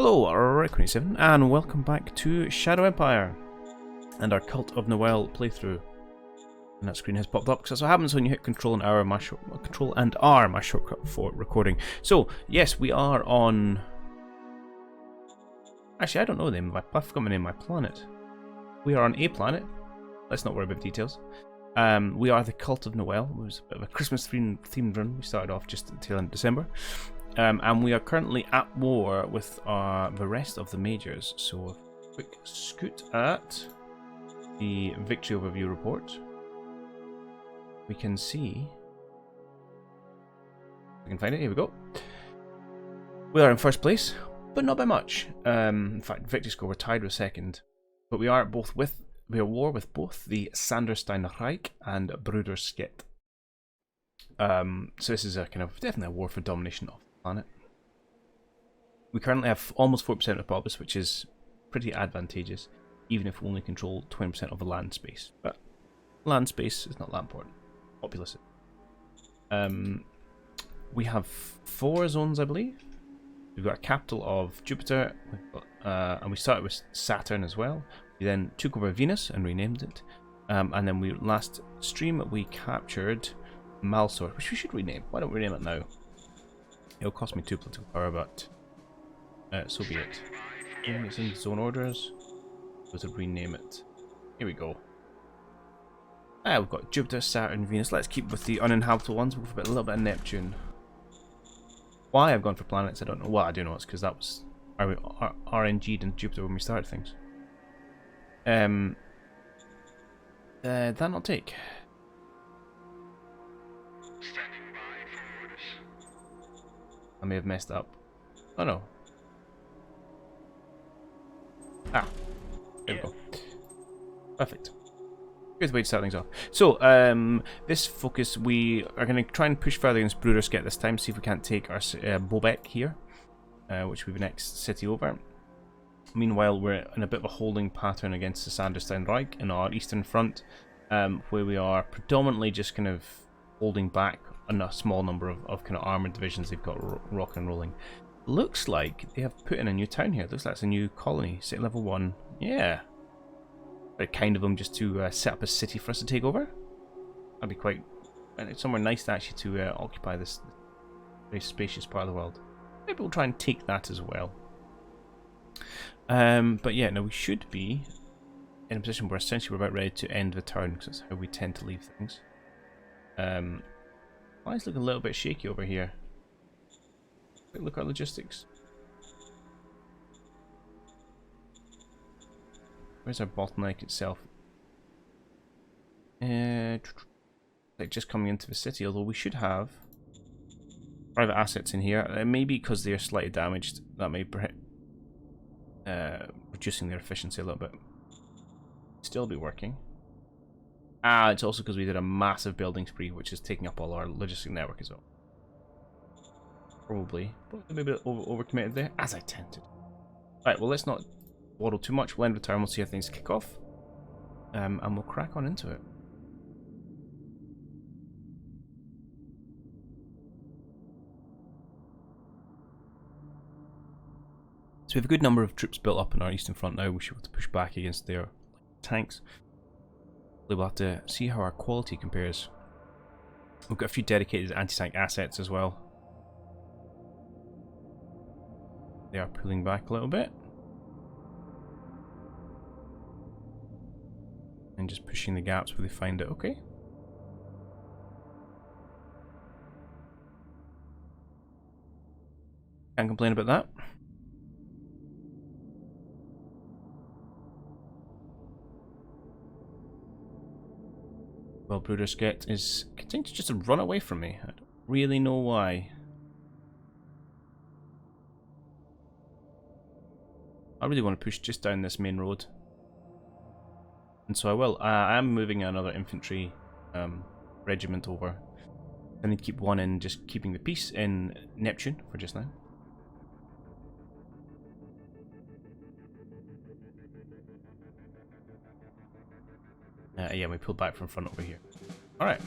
Hello, Rick27, and welcome back to Shadow Empire and our Cult of Noel playthrough. And that screen has popped up because that's what happens when you hit Control and R, my shortcut for recording. So yes, we are on. Actually, I don't know the name. I forgot my name of my planet. We are on a planet. Let's not worry about the details. We are the Cult of Noel. It was a bit of a Christmas themed run. We started off just until in December. And we are currently at war with the rest of the majors. So, a quick scoot at the victory overview report. We can see. We can find it. Here we go. We are in first place, but not by much. In fact, victory score we're tied with second, but we are at war with both the Sanderstein Reich and Bruderskett. So this is a kind of definitely a war for domination of the planet. We currently have almost 4% of the populace, which is pretty advantageous, even if we only control 20% of the land space. But land space is not that important. Populace. We have 4 zones, I believe. We've got a capital of Jupiter, and we started with Saturn as well. We then took over Venus and renamed it. And then last stream we captured Malsor, which we should rename. Why don't we rename it now? It'll cost me 2 political power, but so be it. It's in zone orders. So to rename it. Here we go. We've got Jupiter, Saturn, Venus. Let's keep with the uninhabitable ones. We'll go for a little bit of Neptune. Why I've gone for planets, I don't know. Well, I do know it's because that was RNG'd in Jupiter when we started things. That not take. I may have messed up. Oh no. Ah. There we go. Perfect. Good way to start things off. So, this focus, we are going to try and push further against Bruderskett this time, see if we can't take our Bobek here, which will be the next city over. Meanwhile, we're in a bit of a holding pattern against the Sanderstein Reich in our eastern front, where we are predominantly just kind of holding back on a small number of kind of armoured divisions they've got rock and rolling. Looks like they have put in a new town here. Looks like it's a new colony. City level 1. Yeah. Very kind of them just to set up a city for us to take over. That'd be quite somewhere nice to actually to occupy this very spacious part of the world. Maybe we'll try and take that as well. But yeah, no, we should be in a position where essentially we're about ready to end the turn, because that's how we tend to leave things. Let's look a little bit shaky over here. Quick look at logistics. Where's our bottleneck itself? Like just coming into the city, although we should have private assets in here. Maybe because they're slightly damaged, that may reducing their efficiency a little bit. Still be working. It's also because we did a massive building spree, which is taking up all our logistic network as well. Probably, but maybe a bit overcommitted there, as I tend to. Right, well, let's not waddle too much. We'll end the turn, we'll see how things kick off, and we'll crack on into it. So we have a good number of troops built up in our eastern front now. We should be able to push back against their tanks. We'll have to see how our quality compares. We've got a few dedicated anti-tank assets as well. They are pulling back a little bit. And just pushing the gaps where they find it okay. Can't complain about that. Well, Bruderskett is continuing to just run away from me. I don't really know why. I really want to push just down this main road. And so I will. I am moving another infantry regiment over. I need to keep one in, just keeping the peace in Neptune for just now. Yeah, we pulled back from front over here. Alright.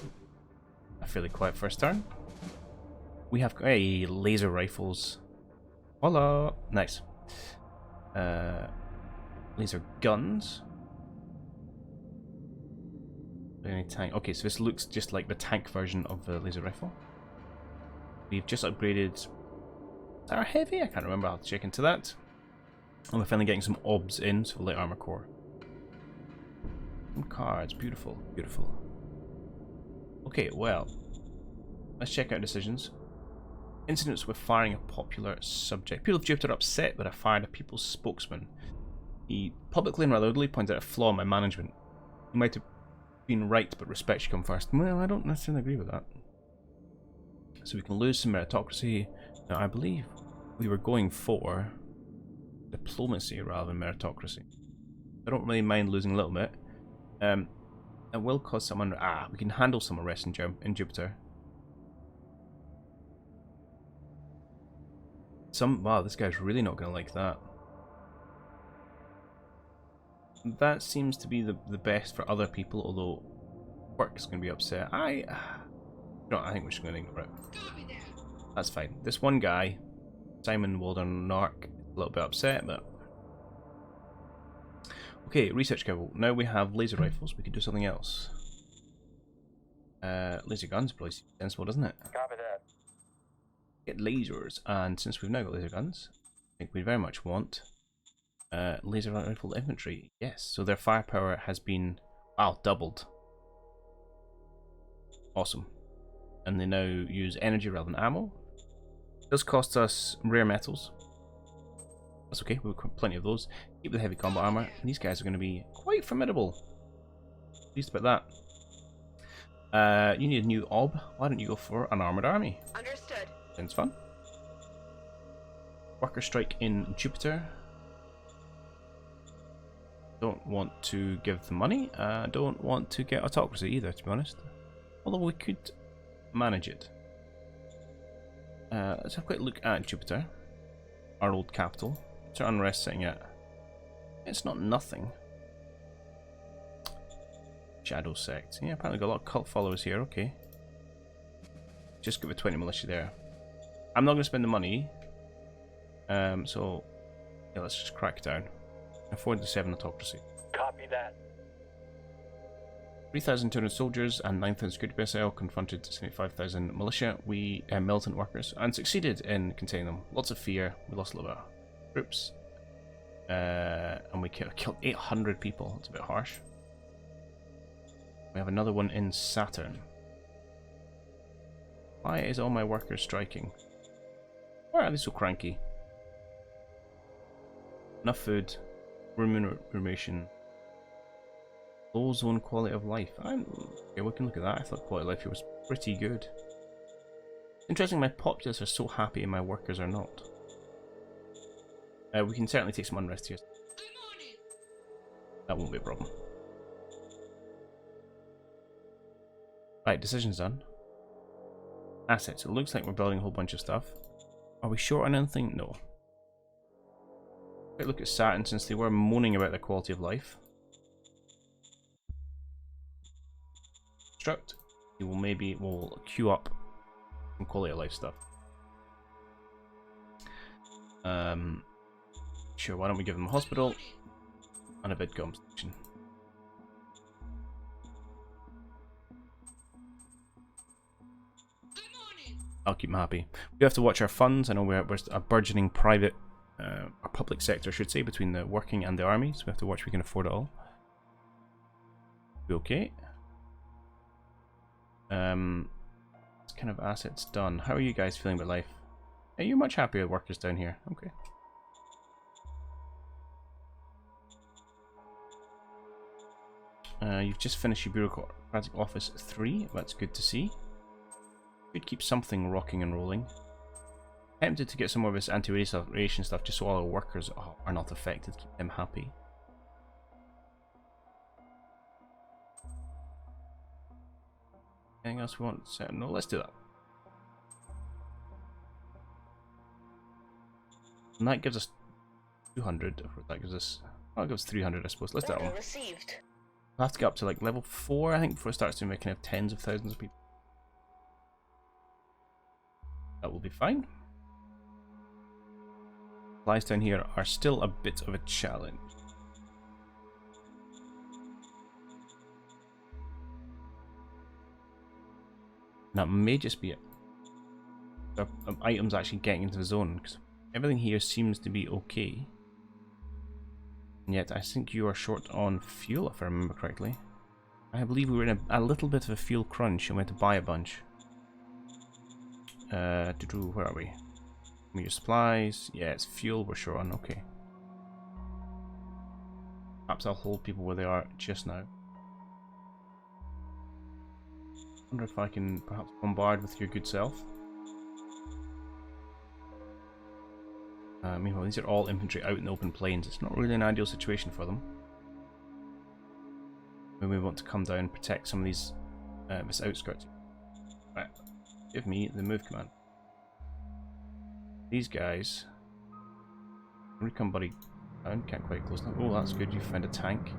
A fairly quiet first turn. We have laser rifles. Voila! Nice. Laser guns. Any tank? Okay, so this looks just like the tank version of the laser rifle. We've just upgraded. Is that our heavy? I can't remember. I'll check into that. And we're finally getting some obs in, so light armor core. Some cards, beautiful, beautiful. Okay, well, let's check out decisions. Incidents with firing a popular subject. People of Jupiter are upset that I fired a people's spokesman. He publicly and rather loudly pointed out a flaw in my management. He might have been right, but respect should come first. Well, I don't necessarily agree with that. So we can lose some meritocracy. Now, I believe we were going for diplomacy rather than meritocracy. I don't really mind losing a little bit. It will cause someone. We can handle some arrests in Jupiter. Wow, this guy's really not going to like that. That seems to be the best for other people, although work is going to be upset. I think we're just going to ignore it. That's fine. This one guy, Simon Waldernark, a little bit upset, but okay. Research capital. Now we have laser rifles. We could do something else. Laser guns probably seems sensible, doesn't it? Copy that. Get lasers, and since we've now got laser guns, I think we very much want laser rifle infantry. Yes, so their firepower has been doubled. Awesome. And they now use energy rather than ammo. It does cost us rare metals. That's okay, we've got plenty of those. Keep the heavy combat armor, and these guys are going to be quite formidable. Pleased about that. You need a new ob. Why don't you go for an armored army? Understood. Sounds fun. Worker strike in Jupiter. Don't want to give them money. Don't want to get autocracy either, to be honest. Although we could manage it. Let's have a quick look at Jupiter, our old capital. What's our unrest sitting at? It's not nothing. Shadow sect. Yeah, apparently got a lot of cult followers here. Okay. Just give it 20 militia there. I'm not going to spend the money. So yeah, let's just crack down. 47 autocracy. Copy that. 3,200 soldiers and 9,000 security personnel confronted 75,000 militia, militant workers, and succeeded in containing them. Lots of fear. We lost a little bit of troops. And we killed 800 people. It's a bit harsh. We have another one in Saturn. Why is all my workers striking? Why are they so cranky? Enough food, remuneration, low zone quality of life. Okay, we can look at that. I thought quality of life here was pretty good. Interesting, my populace are so happy and my workers are not. We can certainly take some unrest here. That won't be a problem. Right, decisions done. Assets. It looks like we're building a whole bunch of stuff. Are we short on anything? No. Quick look at Saturn, since they were moaning about the quality of life. Construct. We'll queue up some quality of life stuff. Sure, why don't we give them a hospital and a vidcom station. I'll keep them happy. We have to watch our funds. I know we're a burgeoning private, or public sector, I should say, between the working and the army, so we have to watch we can afford it all. Be okay. This kind of assets done. How are you guys feeling about life? Are you much happier workers down here? Okay. You've just finished your bureaucratic office 3. That's good to see. Could keep something rocking and rolling. Tempted to get some more of this anti-radiation stuff just so all our workers are not affected, keep them happy. Anything else we want? No, let's do that. And that gives us 200. That gives us. Oh, it gives 300, I suppose. Let's do that one. Received. We'll have to get up to like level 4, I think, before it starts to make kind of tens of thousands of people. That will be fine. Supplies down here are still a bit of a challenge. That may just be it. The items actually getting into the zone, because everything here seems to be okay. And yet I think you are short on fuel, if I remember correctly. I believe we were in a little bit of a fuel crunch and we had to buy a bunch. Where are we? Your supplies. Yeah, it's fuel we're short on. Okay. Perhaps I'll hold people where they are just now. Wonder if I can perhaps bombard with your good self. Meanwhile, these are all infantry out in the open plains. It's not really an ideal situation for them. When we want to come down and protect some of these this outskirts. Right. Give me the move command. These guys. Come buddy. Down, can't quite close enough. Oh, that's good. You found a tank.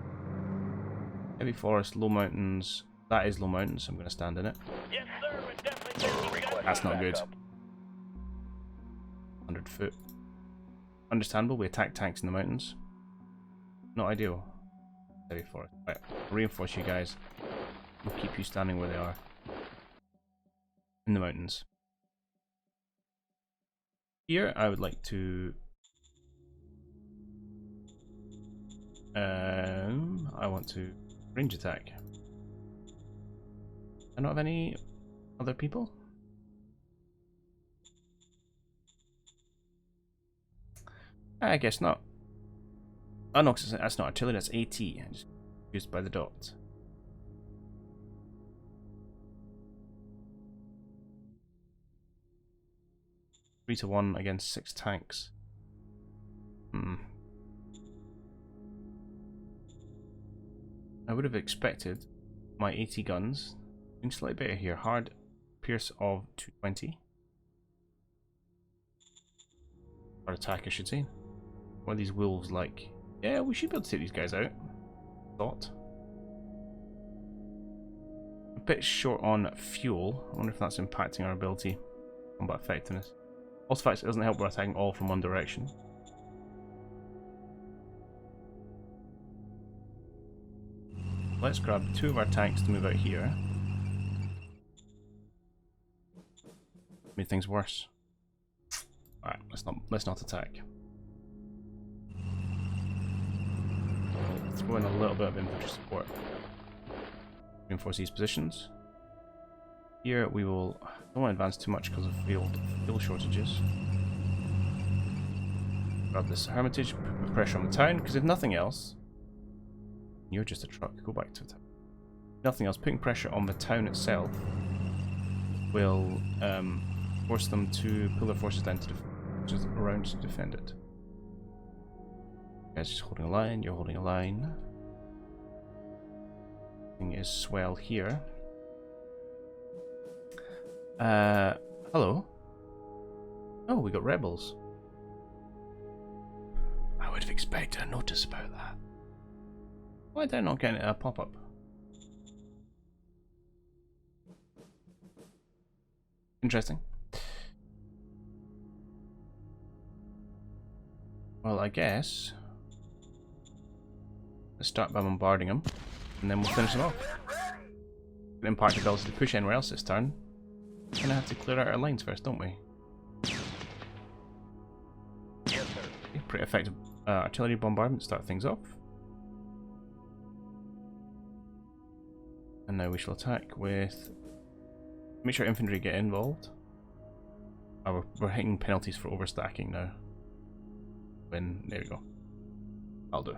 Heavy forest, low mountains. That is low mountains, so I'm going to stand in it. Yes, sir, we're definitely That's not good. 100 foot. Understandable, we attack tanks in the mountains. Not ideal. Heavy forest. Right, reinforce you guys. We'll keep you standing where they are. In the mountains. Here, I would like to... I want to range attack. I don't have any other people? I guess not. Oh no, that's not artillery, that's AT. Just used by the dot. Three to 1 against 6 tanks. I would have expected my AT guns doing slightly better here. Hard pierce of 220. Or attack, I should say. What are these wolves like? Yeah, we should be able to take these guys out. Thought. A bit short on fuel. I wonder if that's impacting our ability. Combat effectiveness. Also, fact, it doesn't help we're attacking all from one direction. Let's grab 2 of our tanks to move out here. Made things worse. Alright, let's not attack. We'll throw in a little bit of infantry support. Reinforce these positions. Here we will don't want to advance too much because of fuel shortages. Grab this hermitage, put pressure on the town, because if nothing else, you're just a truck, go back to it. Nothing else, putting pressure on the town itself will force them to pull their forces down to around to defend it. You guys just holding a line, you're holding a line. Thing is swell here. Hello. Oh, we got rebels. I would have expected a notice about that. Why did I not get a pop-up? Interesting. Well, I guess let's start by bombarding them, and then we'll finish them off. Impart the ability to push anywhere else this turn. We're gonna have to clear out our lines first, don't we? Yes, sir. Okay, pretty effective artillery bombardment to start things off. And now we shall attack with... Make sure infantry get involved. Oh, we're hitting penalties for overstacking now. There we go. I'll do.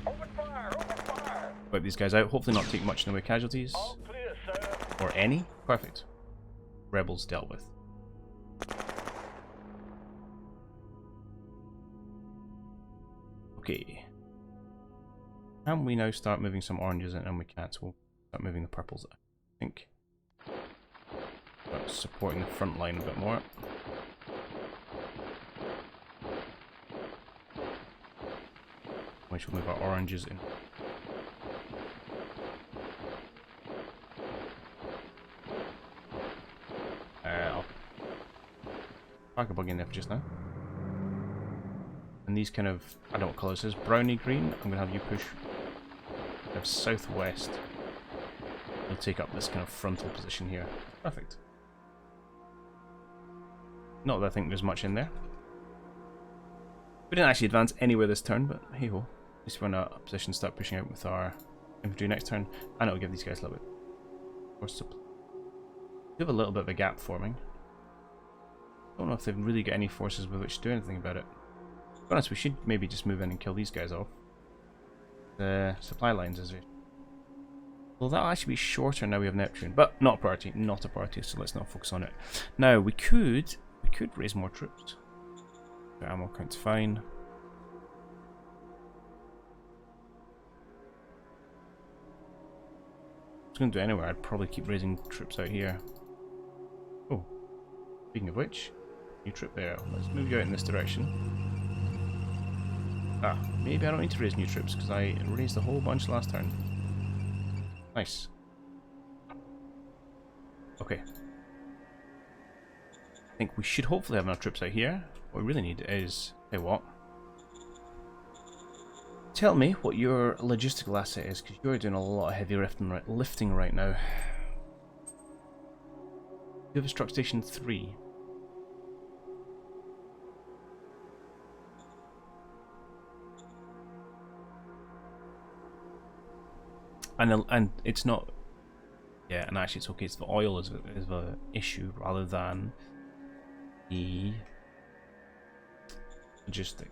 Open fire! Open fire! Wipe these guys out. Hopefully not take much in the way of casualties. All clear, sir. Or any. Perfect. Rebels dealt with. Okay. Can we now start moving some oranges in? And we can't, so we'll start moving the purples, I think. Start supporting the front line a bit more. We shall move our oranges in. I'll park a bug in there for just now. And these kind of, I don't know what colour this is, browny green. I'm going to have you push kind of southwest. You'll take up this kind of frontal position here. Perfect. Not that I think there's much in there. We didn't actually advance anywhere this turn, but hey ho. At least we're in a position to start pushing out with our infantry next turn. And it'll give these guys a little bit more supply. We have a little bit of a gap forming. Don't know if they've really got any forces with which to do anything about it. To be honest, we should maybe just move in and kill these guys off. The supply lines is it. Well, that'll actually be shorter now we have Neptune, but not a priority, not a priority, so let's not focus on it. Now, we could raise more troops. The ammo count's fine. I was going to do anywhere, I'd probably keep raising troops out here. Oh, speaking of which, new troop there. Let's move you out in this direction. Ah, maybe I don't need to raise new troops because I raised a whole bunch last turn. Nice. Okay. I think we should hopefully have enough troops out here. What we really need is, hey, what? Tell me what your logistical asset is, because you're doing a lot of heavy lifting right now. You have a struck station 3. And it's not, yeah, and actually it's okay, it's the oil is the issue rather than the logistic.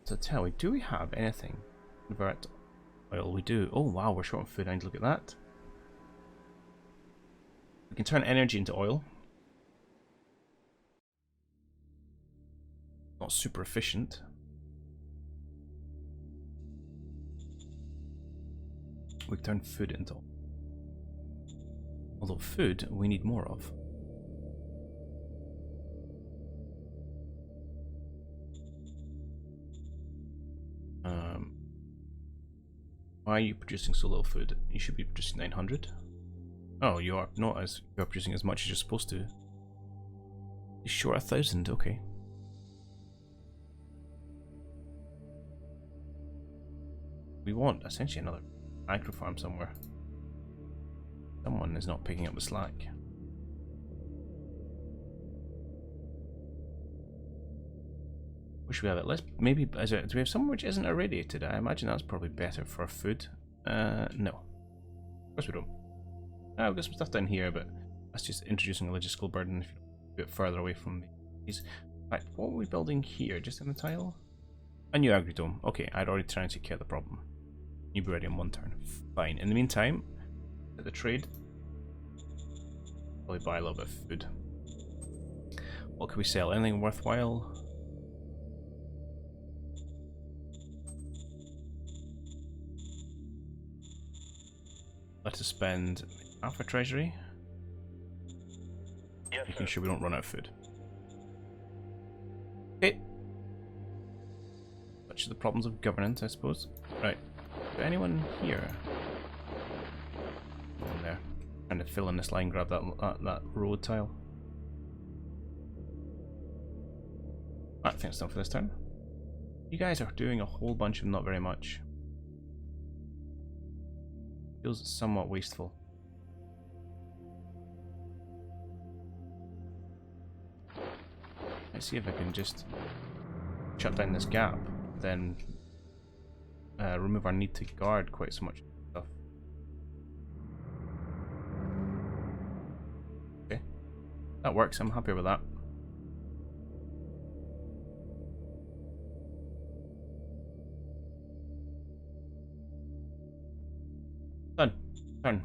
So tell me, do we have anything to convert oil? We do. Oh wow, we're short on food. I need to look at that. We can turn energy into oil. Not super efficient. We can turn food into oil. Although food we need more of. Why are you producing so little food? You should be producing 900. Oh, you are not as you are producing as much as you're supposed to. You're short 1,000. Okay. We want essentially another agro farm somewhere. Someone is not picking up the slack. Wish we have it. Let's maybe do we have somewhere which isn't irradiated? I imagine that's probably better for food. No. Of course we don't. We've got some stuff down here, but that's just introducing a logistical burden if you're a bit further away from these. In fact, what are we building here? Just in the tile? A new agri-dome. Okay, I'd already tried to take care of the problem. You'll be ready in 1 turn. Fine. In the meantime, at the trade, probably buy a little bit of food. What can we sell? Anything worthwhile? Let us spend half our treasury. Yes, Making sir. sure we don't run out of food. Okay. Such are the problems of governance, I suppose. Right. Is there anyone here? No one there. Trying to fill in this line, grab that road tile. I think it's done for this turn. You guys are doing a whole bunch of not very much. Feels somewhat wasteful. Let's see if I can just shut down this gap, then remove our need to guard quite so much stuff. Okay, that works. I'm happy with that. Done. Turn.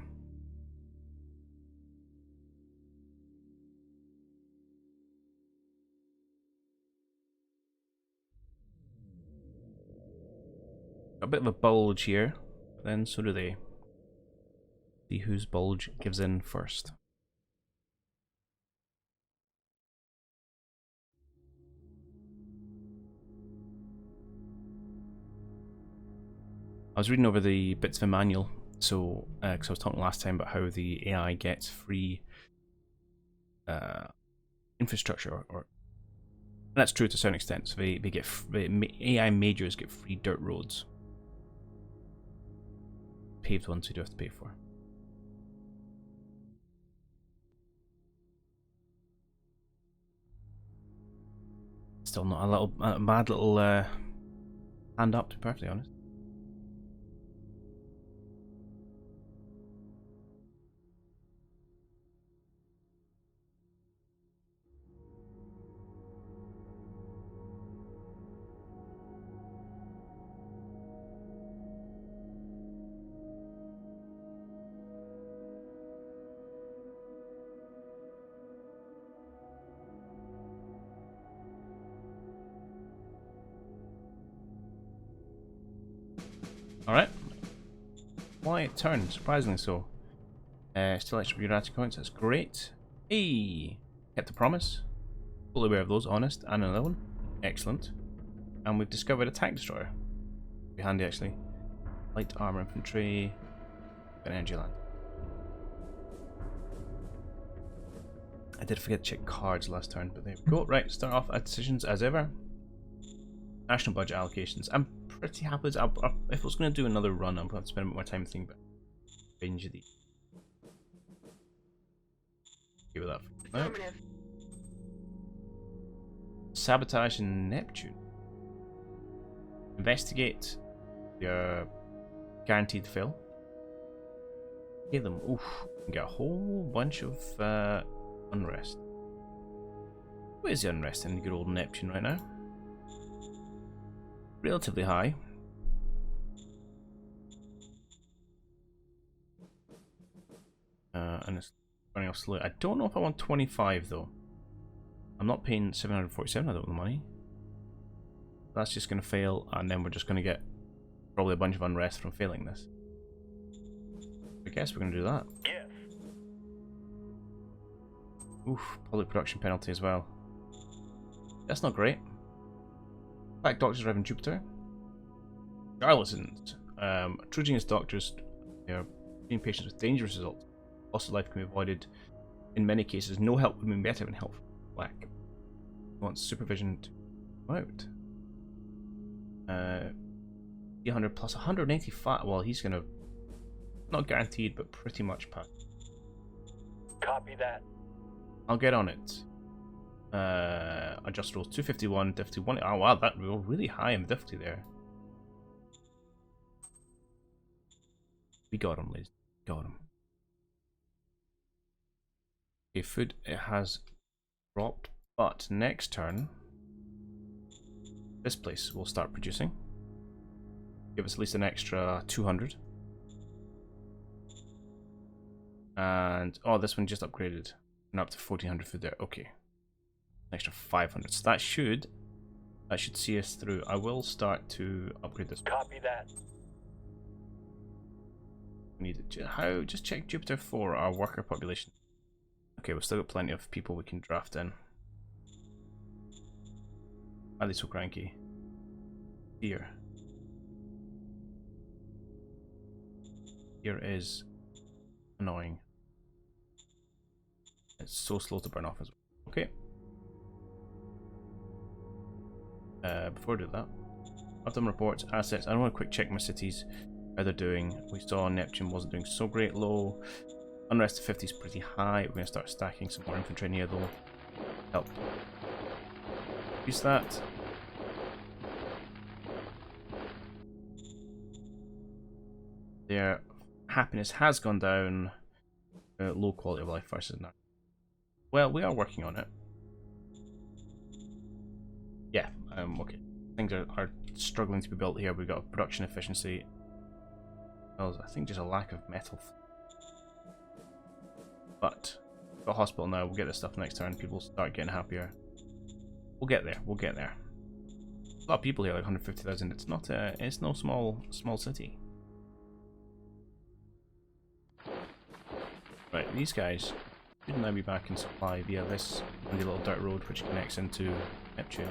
A bit of a bulge here, but then so do they. See whose bulge gives in first. I was reading over the bits of a manual, so because I was talking last time about how the AI gets free infrastructure or that's true to a certain extent. So they get AI majors get free dirt roads. Paved ones you do have to pay for. Still not a bad little hand up, to be perfectly honest. Alright. Quiet turn, surprisingly so. Still extra bureaucratic points, that's great. Hey! Kept the promise. Fully aware of those, honest, and another one. Excellent. And we've discovered a tank destroyer. Be handy actually. Light armor infantry. An energy land. I did forget to check cards last turn, but there we go. Right, start off at decisions as ever. National budget allocations. I'm pretty happy. If I was going to do another run, I'm going to spend a bit more time thinking about range of these. Give it that. Right. Sabotage in Neptune. Investigate. You're guaranteed to fail. Give them. Oof. Get a whole bunch of unrest. What is the unrest in good old Neptune right now? Relatively high. And it's running off slowly. I don't know if I want 25 though. I'm not paying 747, I don't have the money. That's just going to fail, and then we're just going to get probably a bunch of unrest from failing this. I guess we're going to do that. Yes. Oof, public production penalty as well. That's not great. Black doctors arrive in Jupiter. Charlatans. True genius doctors, they are treating patients with dangerous results. Loss of life can be avoided. In many cases, no help would be better than help from Black. He wants supervision to come out. 300 plus 185. Well, he's gonna not guaranteed, but pretty much pass. Copy that. I'll get on it. Adjust rolls 251, difficulty 1. Oh wow, that roll really high in the difficulty there. We got him, ladies. Got him. Okay, food, it has dropped, but next turn, this place will start producing. Give us at least an extra 200. And, oh, this one just upgraded. And up to 1400 food there. Okay. An extra 500. So that should see us through. I will start to upgrade this. Copy that. We need it. How? Just check Jupiter for our worker population. Okay, we've still got plenty of people we can draft in. Why are they so cranky? Here. Here is annoying. It's so slow to burn off as well. Okay. Before I do that, I've done reports, assets. I want to quick check my cities, how they're doing. We saw Neptune wasn't doing so great low. Unrest to 50 is pretty high. We're going to start stacking some more infantry in here though. Help. Use that. Their happiness has gone down. Low quality of life versus now. Well, we are working on it. Yeah, okay. Things are struggling to be built here. We've got production efficiency. Well, I think just a lack of metal. But, we've got a hospital now. We'll get this stuff next turn. People start getting happier. We'll get there. We'll get there. A lot of people here, like 150,000. It's not. It's no small city. Right, these guys should now be back in supply via this handy little dirt road which connects into Neptune.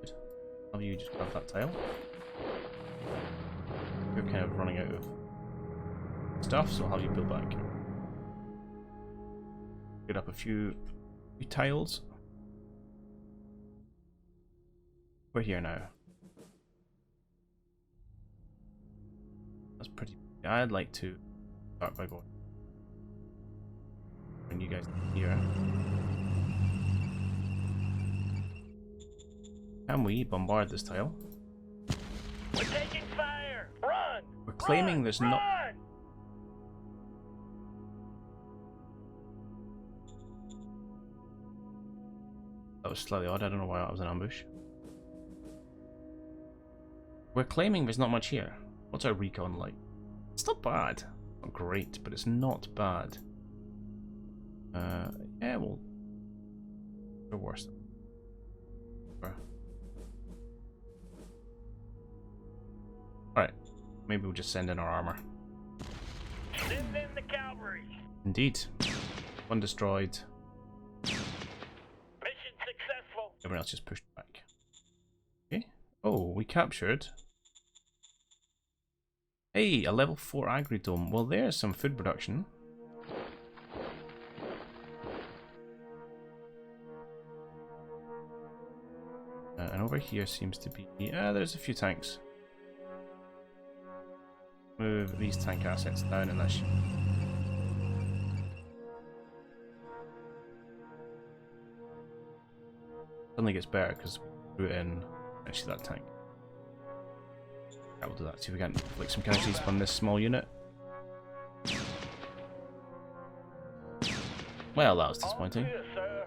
Good. Have you just grab that tile? You're kind of running out of stuff, so I'll have you build back. Get up a few tiles. We're here now. That's pretty. I'd like to start by going. Bring you guys here. Can we bombard this tile? We're taking fire! Run! We're claiming there's not. Run! That was slightly odd. I don't know why that was an ambush. We're claiming there's not much here. What's our recon like? It's not bad. Not great, but it's not bad. Yeah, well, the worst. Alright, maybe we'll just send in our armor. Send in the cavalry. Indeed. One destroyed. Mission successful. Everyone else just pushed back. Okay. Oh, we captured. Hey, a level 4 agri-dome. Well, there's some food production. And over here seems to be... Yeah, there's a few tanks. Move these tank assets down and that should... Suddenly gets better because we threw it in actually that tank. Yeah, we'll do that. See if we can inflict some casualties on this small unit. Well, that was disappointing. On to you, sir.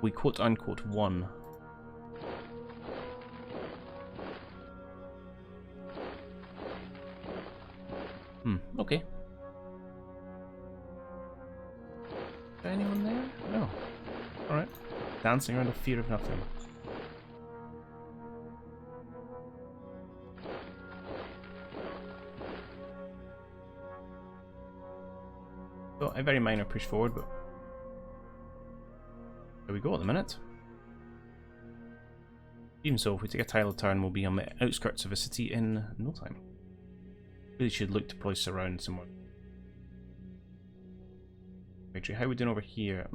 We quote unquote won. Okay. Is there anyone there? No. Alright. Dancing around a fear of nothing. So, a very minor push forward, but there we go at the minute. Even so, if we take a tile turn, we'll be on the outskirts of a city in no time. Really should look to probably surround somewhere. Victory, how are we doing over here?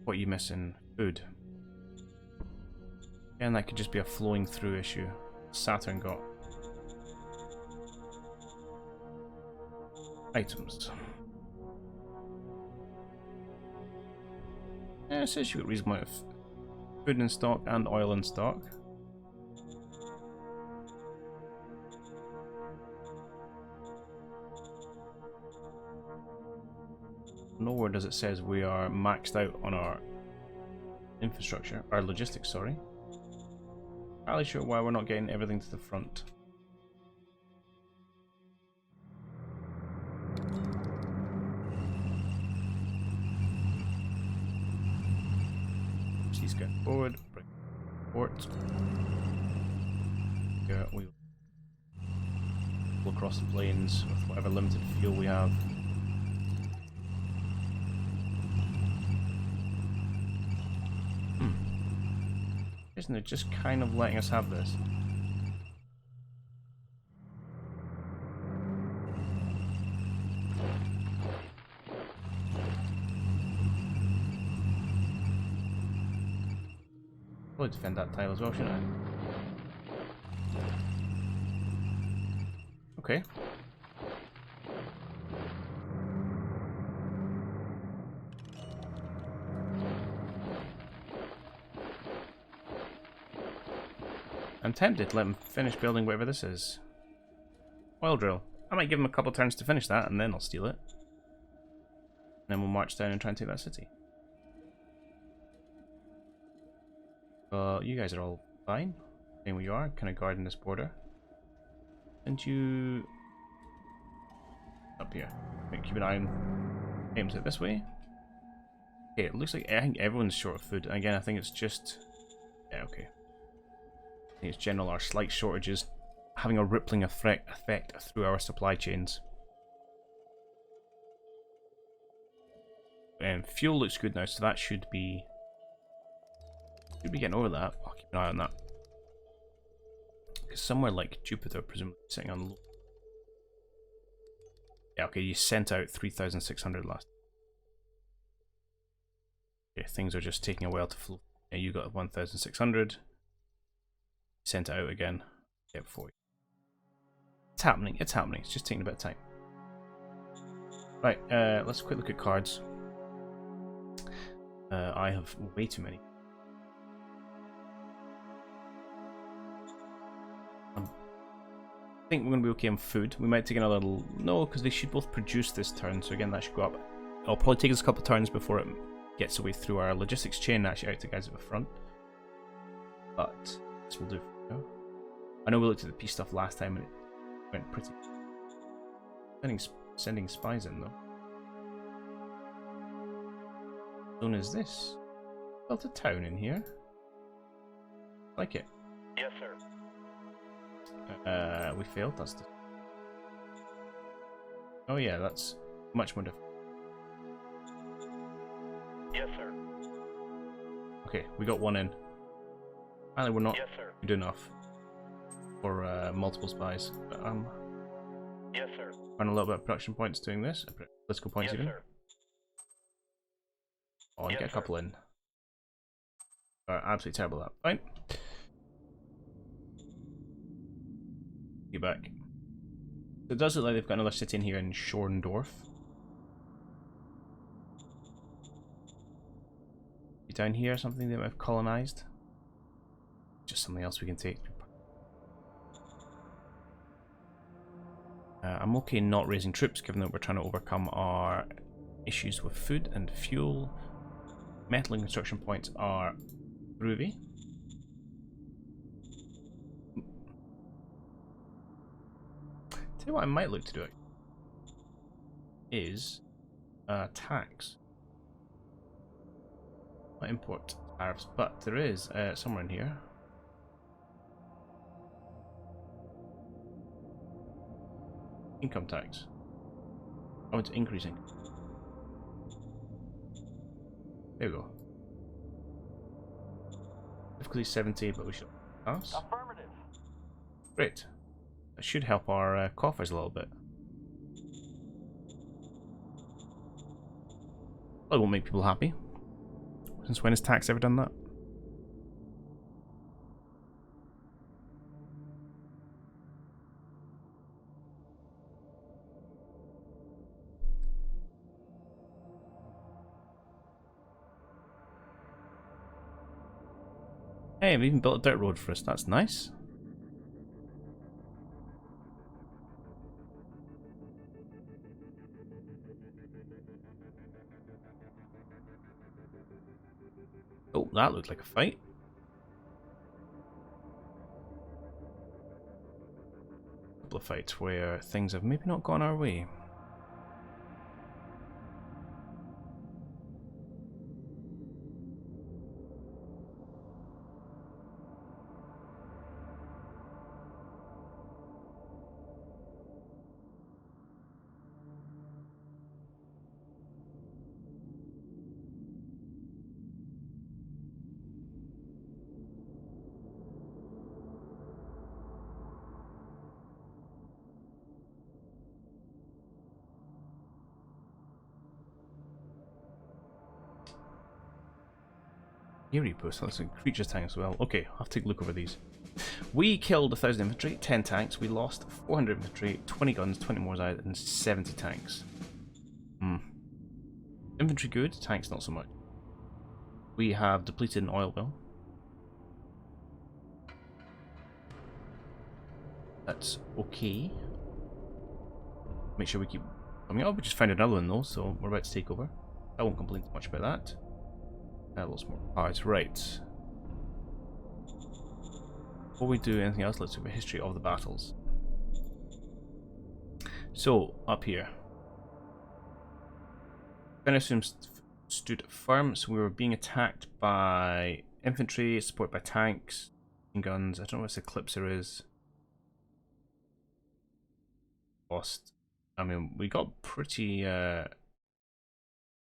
What are you missing? Food. And that could just be a flowing through issue. Saturn got items. Yeah, it says you got a reasonable amount of food in stock and oil in stock. Nowhere does it says we are maxed out on our infrastructure, our logistics, sorry. Not really sure why we're not getting everything to the front. These guys forward, bring port. Yeah, we go across the plains with whatever limited fuel we have. Isn't it just kind of letting us have this? Probably defend that tile as well, shouldn't I? Okay. I'm tempted to let him finish building whatever this is. Oil drill. I might give him a couple turns to finish that and then I'll steal it. And then we'll march down and try and take that city. You guys are all fine. Staying where you are, kind of guarding this border. And you... up here. Keep an eye on... aims it this way. Okay, it looks like I think everyone's short of food. Again, I think it's just... yeah, okay. I think it's general our slight shortages having a rippling effect through our supply chains. Fuel looks good now, so that should be Should be getting over that. I'll keep an eye on that. Because somewhere like Jupiter, presumably sitting on low. Yeah, okay, you sent out 3,600 last. Okay, things are just taking a while to flow. Yeah, you got 1,600. Sent it out again. Yeah, before. It's happening. It's happening. It's just taking a bit of time. Right. Let's quick look at cards. I have way too many. I think we're going to be okay on food. We might take another little... No, because they should both produce this turn, so again, that should go up. It'll probably take us a couple of turns before it gets away through our logistics chain and actually out to guys at the front. But this will do for now. I know we looked at the peace stuff last time and it went pretty... Sending spies in, though. Zone is this? Built a town in here. Like it. Yes, sir. We failed. That's the... Oh yeah, that's much more difficult. Yes, sir. Okay, we got one in. Apparently we're not Yes, sir. good enough for multiple spies. But Yes, sir. earn a little bit of production points doing this. Political points Yes, even. sir. Oh, and Yes, get a couple in. Absolutely terrible at that. Fine. Get back. So it does look like they've got another city in here in Schorndorf. Down here, something they might have colonized. Just something else we can take. I'm okay not raising troops, given that we're trying to overcome our issues with food and fuel. Metal and construction points are groovy. Tell you what I might look to do is tax. Not import tariffs, but there is somewhere in here. Income tax. Oh, it's increasing. There we go. Difficulty 70, but we should pass. Affirmative. Great. That should help our coffers a little bit. Well, it won't make people happy. Since when has tax ever done that? Hey, we even built a dirt road for us. That's nice. Oh, that looked like a fight. A couple of fights where things have maybe not gone our way. Eerie post, that's a creature tank as well. Okay, I'll have to take a look over these. We killed 1,000 infantry, 10 tanks. We lost 400 infantry, 20 guns, 20 mortars, and 70 tanks. Infantry good, tanks not so much. We have depleted an oil well. That's okay. Make sure we keep coming up. We just found another one though, so we're about to take over. I won't complain too much about that. Lots more cards, right. Before we do anything else, let's do a history of the battles. So, up here. Venisum stood firm, so we were being attacked by infantry, supported by tanks, guns. I don't know what this Eclipser is. Lost. I mean, we got pretty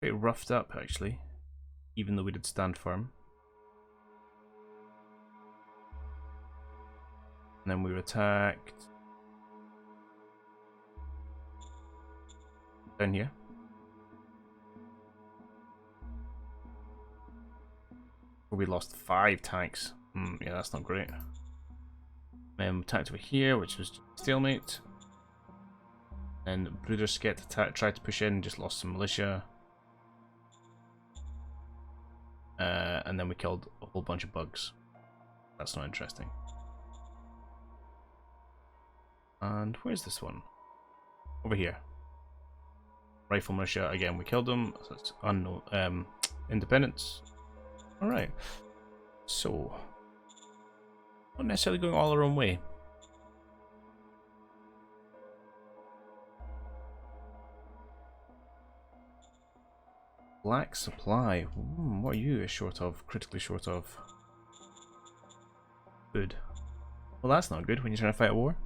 roughed up, actually. Even though we did stand firm. And then we were attacked down here. We lost 5 tanks. Yeah, that's not great. Then we attacked over here, which was stalemate. And Brudersket tried to push in, just lost some militia. And then we killed a whole bunch of bugs. That's not interesting. And where's this one? Over here. Rifle militia, again, we killed them. So that's unknown. Independence. Alright. So, not necessarily going all our own way. Black supply. What are you short of? Critically short of? Food. Well, that's not good when you're trying to fight a war.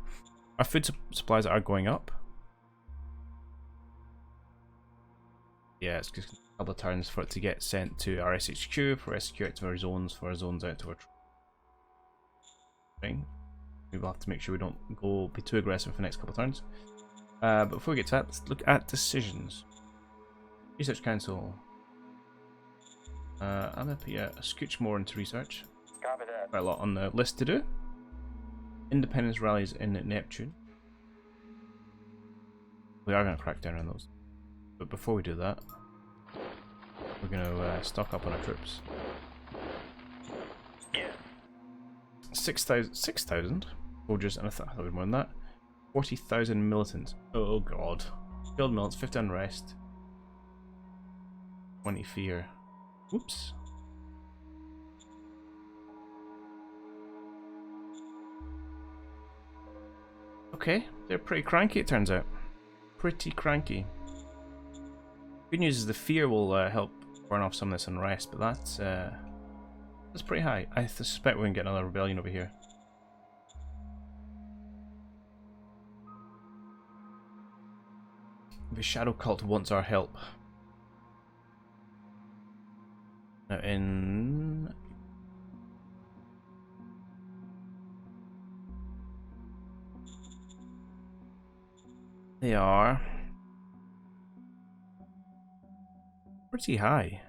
Our food supplies are going up. Yeah, it's just a couple of turns for it to get sent to our SHQ, for SHQ out to our zones, for our zones out to our thing. We will have to make sure we don't be too aggressive for the next couple of turns. But before we get to that, let's look at decisions. Research Council. I'm going to put a scooch more into research. Copy that. Quite a lot on the list to do. Independence rallies in Neptune. We are going to crack down on those. But before we do that, we're going to stock up on our troops. Yeah. 6,000 soldiers, and I thought it was more than that. 40,000 militants. Oh god. Killed militants, 50 unrest. 20 fear. Whoops. Okay, they're pretty cranky it turns out. Pretty cranky. Good news is the fear will help burn off some of this unrest, but that's pretty high. I suspect we're going to get another rebellion over here. The Shadow Cult wants our help. Now in... They are pretty high.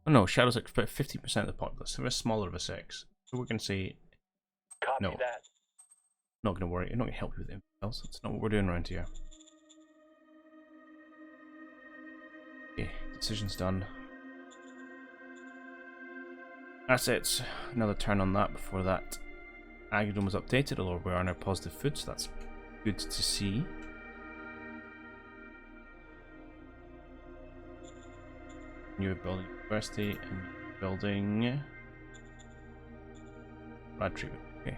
Oh no, Shadow's like 50% of the populace, so we're smaller of a sex. So we're going to say, Copy no, that. not going to worry, I'm not going to help you with anything else, that's not what we're doing around here. Okay, decision's done. Assets, another turn on that before that Agadon was updated, although we are now positive food, so that's good to see. New building university and building rad treatment. Okay.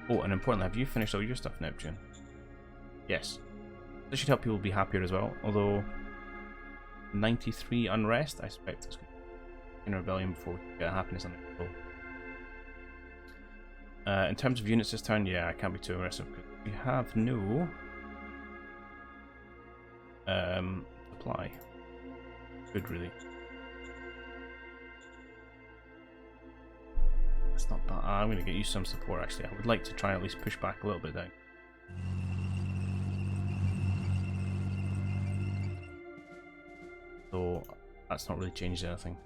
Oh, and importantly, have you finished all your stuff, Neptune? Yes. This should help people be happier as well. Although 93 unrest, I expect it's going to be in a rebellion before we get happiness under control. In terms of units this turn, yeah, I can't be too aggressive because we have no supply. Good, really. That's not bad. I'm going to get you some support actually. I would like to try and at least push back a little bit down. So that's not really changed anything.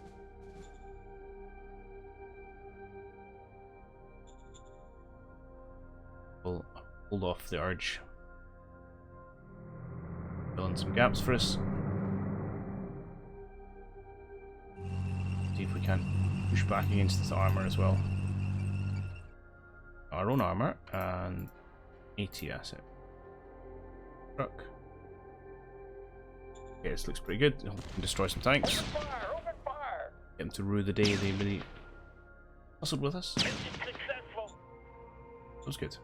We'll hold off the urge. Fill in some gaps for us. See if we can push back against this armor as well. Our own armor and AT asset. Truck. Okay, this looks pretty good. We can destroy some tanks. Open fire! Open fire! Get them to rue the day they really hustled with us. Mission successful. That was good.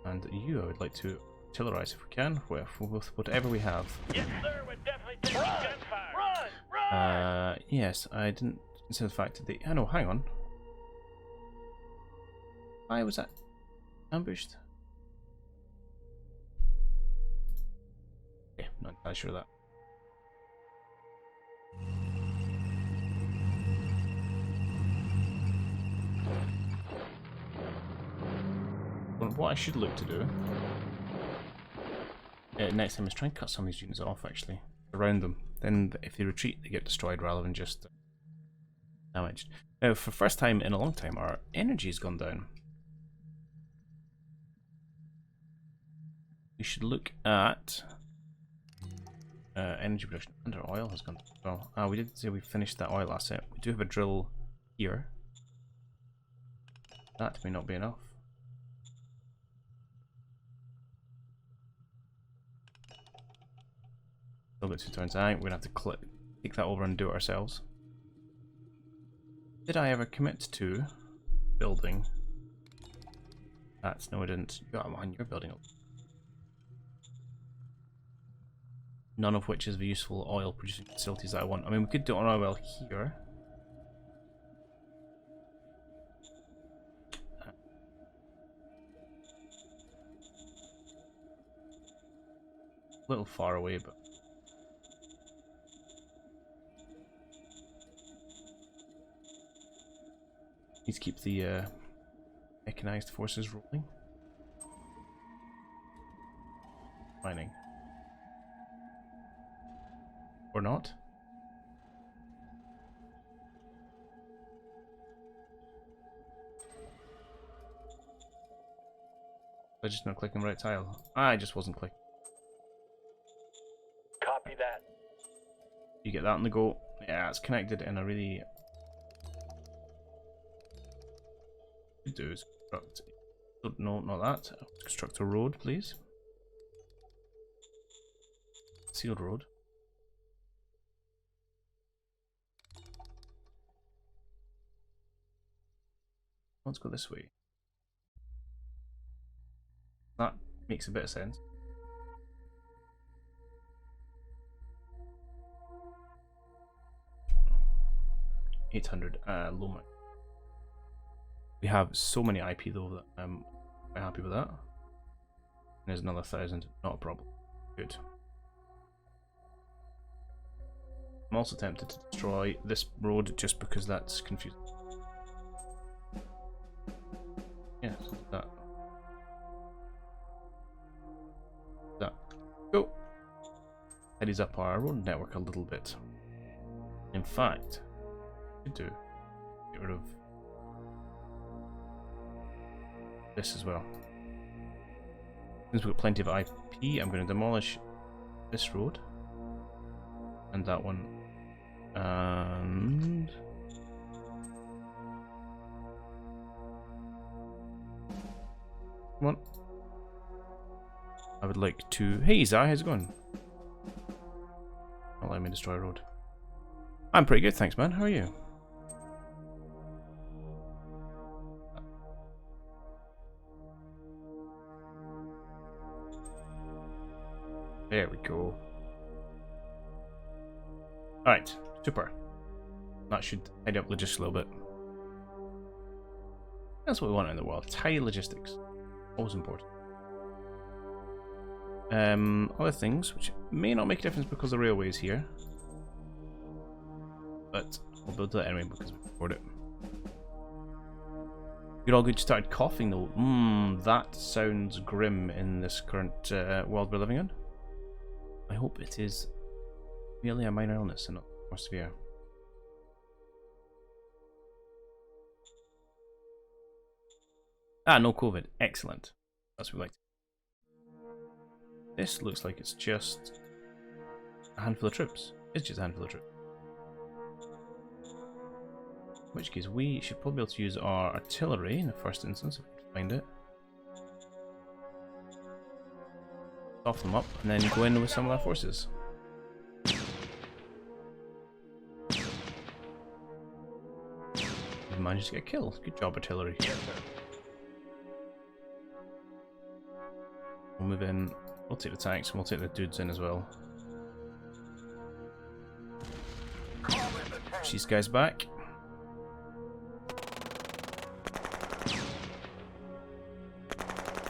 And you, I would like to artillerize if we can, with whatever we have. Yes, sir. We're definitely taking gunfire. Run! Run! Yes, I didn't consider the fact that they. Oh no, hang on. Why was that ambushed? Okay, not entirely sure of that. Well, what I should look to do next time is try and cut some of these units off, actually, around them. Then if they retreat, they get destroyed rather than just damaged. Now, for the first time in a long time, our energy has gone down. We should look at energy production, and our oil has gone down as well. We did say we finished that oil asset. We do have a drill here. That may not be enough. Still got 2 turns. We're gonna have to take that over and do it ourselves. Did I ever commit to building that? No, I didn't. Come on, you're building up. None of which is the useful oil producing facilities that I want. I mean, we could do it on oil here. A little far away, but need to keep the mechanized forces rolling. Mining. Or not. I just not clicking the right tile. I just wasn't clicking. Copy that. You get that on the go. Yeah, it's connected in a really... do is construct... No, not that. Construct a road, please. Sealed road. Let's go this way. That makes a bit of sense. $800 Loma. We have so many IP though that I'm quite happy with that. There's another 1,000, not a problem. Good. I'm also tempted to destroy this road just because that's confusing. Yeah, so that. That. Go! Tidies up our road network a little bit. In fact, we could do get rid of this as well. Since we've got plenty of IP, I'm going to demolish this road and that one, and come on. I would like to. Hey Zai, how's it going? Don't let me destroy a road. I'm pretty good, thanks, man. How are you? There we go. Alright, super. That should tidy up logistics a little bit. That's what we want in the world. Tidy logistics. Always important. Other things, which may not make a difference because the railway is here. But we'll build that anyway because we can afford it. You're all good. You started coughing though. That sounds grim in this current world we're living in. I hope it is merely a minor illness and not more severe. No COVID. Excellent. That's what we like. This looks like it's just a handful of troops. It's just a handful of troops. In which case, we should probably be able to use our artillery in the first instance, if we can find it. Off them up, and then go in with some of our forces. We managed to get a kill. Good job, artillery. Yes, sir. We'll move in. We'll take the tanks, and we'll take the dudes in as well. Push these guys back.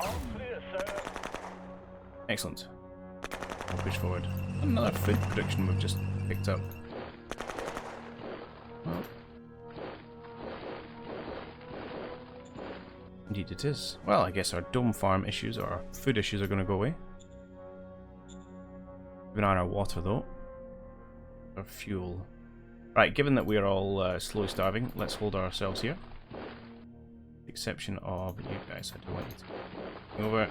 All clear, sir. Excellent. We'll push forward. Another food production we've just picked up. Well, Indeed it is. Well, I guess our dome farm issues, or our food issues, are going to go away. Keep an eye on our water, though. Our fuel. Right, given that we are all slowly starving, let's hold ourselves here. With the exception of you guys. I don't want you to come over.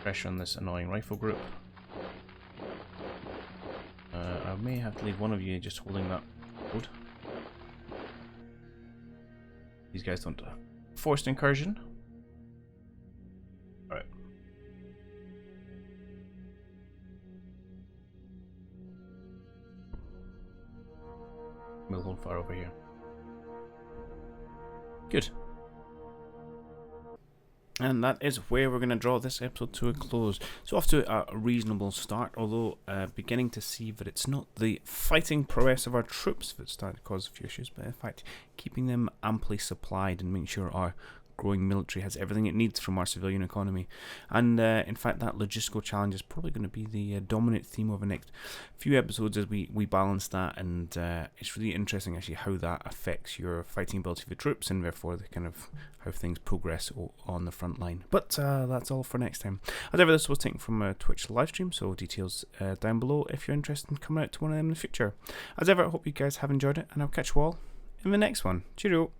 Pressure on this annoying rifle group. I may have to leave one of you just holding that road. These guys don't forced incursion. Alright. We'll hold fire over here. Good. And that is where we're going to draw this episode to a close. So off to a reasonable start, although beginning to see that it's not the fighting prowess of our troops that's starting to cause a few issues, but in fact keeping them amply supplied and making sure our growing military has everything it needs from our civilian economy. And in fact that logistical challenge is probably going to be the dominant theme over the next few episodes as we balance that, and it's really interesting actually how that affects your fighting ability of the troops and therefore the kind of how things progress on the front line. But that's all for next time. As ever, this was taken from a Twitch livestream, so details down below if you're interested in coming out to one of them in the future. As ever, I hope you guys have enjoyed it, and I'll catch you all in the next one. Cheerio!